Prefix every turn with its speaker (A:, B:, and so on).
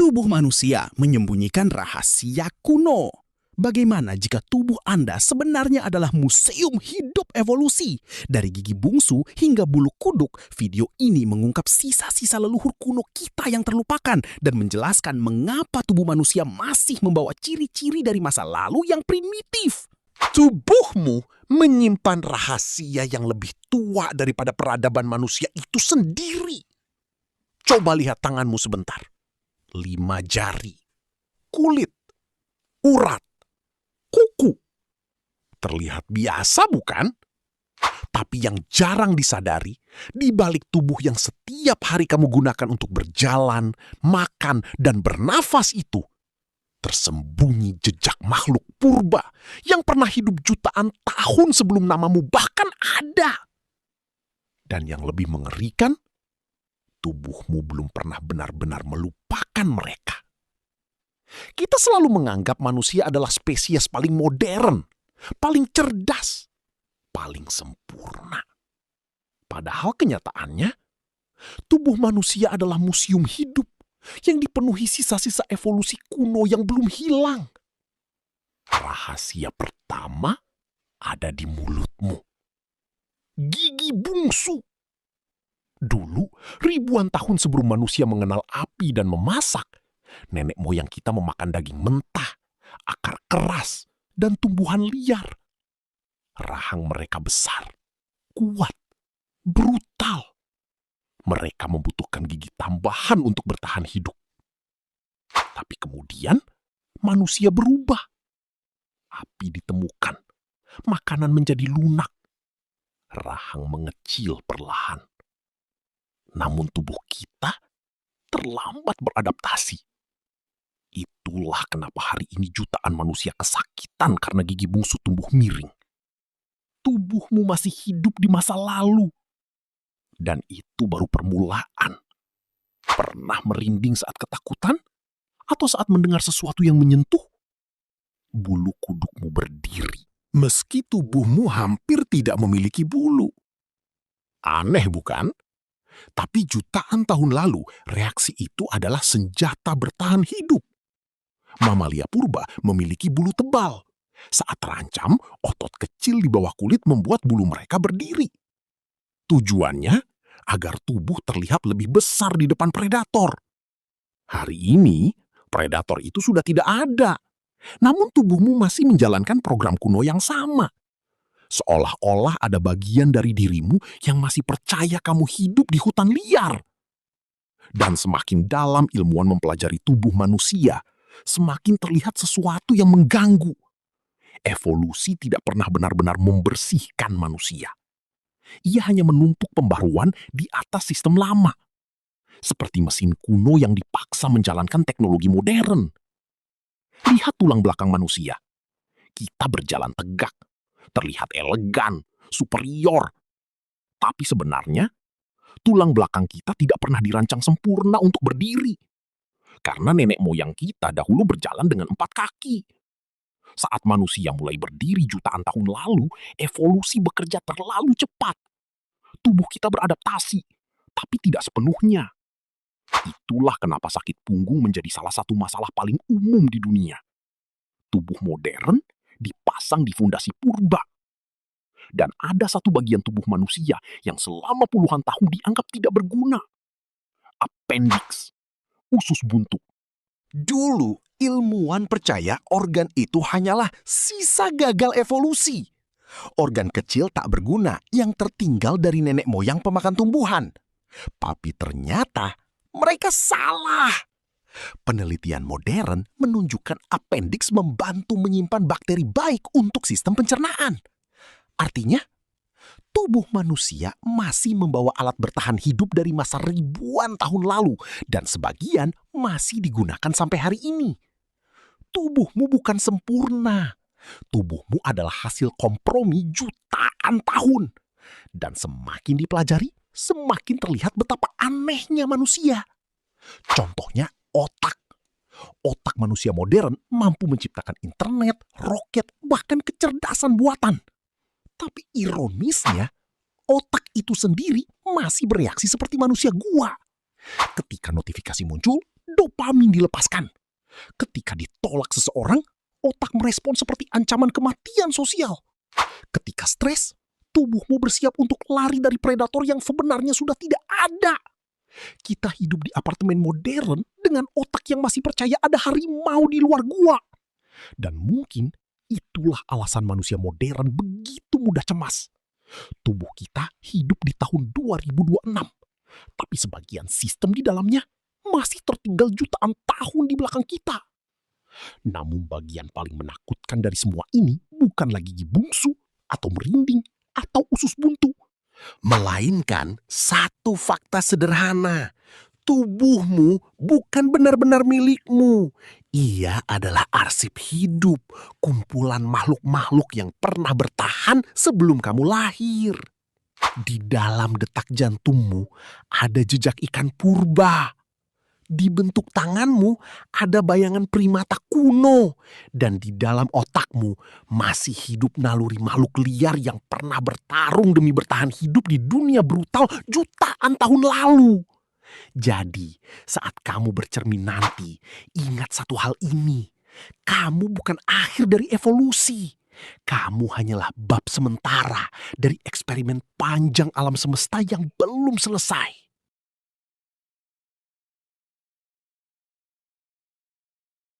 A: Tubuh manusia menyembunyikan rahasia kuno. Bagaimana jika tubuh Anda sebenarnya adalah museum hidup evolusi? Dari gigi bungsu hingga bulu kuduk, video ini mengungkap sisa-sisa leluhur kuno kita yang terlupakan dan menjelaskan mengapa tubuh manusia masih membawa ciri-ciri dari masa lalu yang primitif.
B: Tubuhmu menyimpan rahasia yang lebih tua daripada peradaban manusia itu sendiri. Coba lihat tanganmu sebentar. 5 jari, kulit, urat, kuku. Terlihat biasa bukan? Tapi yang jarang disadari, di balik tubuh yang setiap hari kamu gunakan untuk berjalan, makan, dan bernafas itu, tersembunyi jejak makhluk purba yang pernah hidup jutaan tahun sebelum namamu bahkan ada. Dan yang lebih mengerikan, tubuhmu belum pernah benar-benar melupakan mereka. Kita selalu menganggap manusia adalah spesies paling modern, paling cerdas, paling sempurna. Padahal kenyataannya, tubuh manusia adalah museum hidup yang dipenuhi sisa-sisa evolusi kuno yang belum hilang. Rahasia pertama ada di mulutmu. Gigi bungsu. Dulu, ribuan tahun sebelum manusia mengenal api dan memasak, nenek moyang kita memakan daging mentah, akar keras, dan tumbuhan liar. Rahang mereka besar, kuat, brutal. Mereka membutuhkan gigi tambahan untuk bertahan hidup. Tapi kemudian, manusia berubah. Api ditemukan, makanan menjadi lunak, rahang mengecil perlahan. Namun tubuh kita terlambat beradaptasi. Itulah kenapa hari ini jutaan manusia kesakitan karena gigi bungsu tumbuh miring. Tubuhmu masih hidup di masa lalu. Dan itu baru permulaan. Pernah merinding saat ketakutan? Atau saat mendengar sesuatu yang menyentuh? Bulu kudukmu berdiri, meski tubuhmu hampir tidak memiliki bulu. Aneh bukan? Tapi jutaan tahun lalu, reaksi itu adalah senjata bertahan hidup. Mamalia purba memiliki bulu tebal. Saat terancam, otot kecil di bawah kulit membuat bulu mereka berdiri. Tujuannya agar tubuh terlihat lebih besar di depan predator. Hari ini, predator itu sudah tidak ada. Namun tubuhmu masih menjalankan program kuno yang sama. Seolah-olah ada bagian dari dirimu yang masih percaya kamu hidup di hutan liar. Dan semakin dalam ilmuwan mempelajari tubuh manusia, semakin terlihat sesuatu yang mengganggu. Evolusi tidak pernah benar-benar membersihkan manusia. Ia hanya menumpuk pembaruan di atas sistem lama. Seperti mesin kuno yang dipaksa menjalankan teknologi modern. Lihat tulang belakang manusia. Kita berjalan tegak, terlihat elegan, superior. Tapi sebenarnya, tulang belakang kita tidak pernah dirancang sempurna untuk berdiri. Karena nenek moyang kita dahulu berjalan dengan 4 kaki. Saat manusia mulai berdiri jutaan tahun lalu, evolusi bekerja terlalu cepat. Tubuh kita beradaptasi, tapi tidak sepenuhnya. Itulah kenapa sakit punggung menjadi salah satu masalah paling umum di dunia. Tubuh modern dipasang di fondasi purba. Dan ada satu bagian tubuh manusia yang selama puluhan tahun dianggap tidak berguna. Appendix, usus buntu.
C: Dulu, ilmuwan percaya organ itu hanyalah sisa gagal evolusi. Organ kecil tak berguna yang tertinggal dari nenek moyang pemakan tumbuhan. Tapi ternyata mereka salah. Penelitian modern menunjukkan appendix membantu menyimpan bakteri baik untuk sistem pencernaan. Artinya, tubuh manusia masih membawa alat bertahan hidup dari masa ribuan tahun lalu dan sebagian masih digunakan sampai hari ini. Tubuhmu bukan sempurna. Tubuhmu adalah hasil kompromi jutaan tahun. Dan semakin dipelajari, semakin terlihat betapa anehnya manusia. Contohnya otak. Otak manusia modern mampu menciptakan internet, roket, bahkan kecerdasan buatan. Tapi ironisnya, otak itu sendiri masih bereaksi seperti manusia gua. Ketika notifikasi muncul,
B: dopamin dilepaskan. Ketika ditolak seseorang, otak merespon seperti ancaman kematian sosial. Ketika stres, tubuhmu bersiap untuk lari dari predator yang sebenarnya sudah tidak ada. Kita hidup di apartemen modern dengan otak yang masih percaya ada harimau di luar gua. Dan mungkin itulah alasan manusia modern begitu mudah cemas. Tubuh kita hidup di tahun 2026, tapi sebagian sistem di dalamnya masih tertinggal jutaan tahun di belakang kita. Namun bagian paling menakutkan dari semua ini bukanlah gigi bungsu, atau merinding, atau usus buntu.
C: Melainkan satu fakta sederhana. Tubuhmu bukan benar-benar milikmu. Ia adalah arsip hidup, kumpulan makhluk-makhluk yang pernah bertahan sebelum kamu lahir. Di dalam detak jantungmu ada jejak ikan purba. Di bentuk tanganmu ada bayangan primata kuno. Dan di dalam otakmu masih hidup naluri makhluk liar yang pernah bertarung demi bertahan hidup di dunia brutal jutaan tahun lalu. Jadi, saat kamu bercermin nanti, ingat satu hal ini. Kamu bukan akhir dari evolusi. Kamu hanyalah bab sementara dari eksperimen panjang alam semesta yang belum selesai.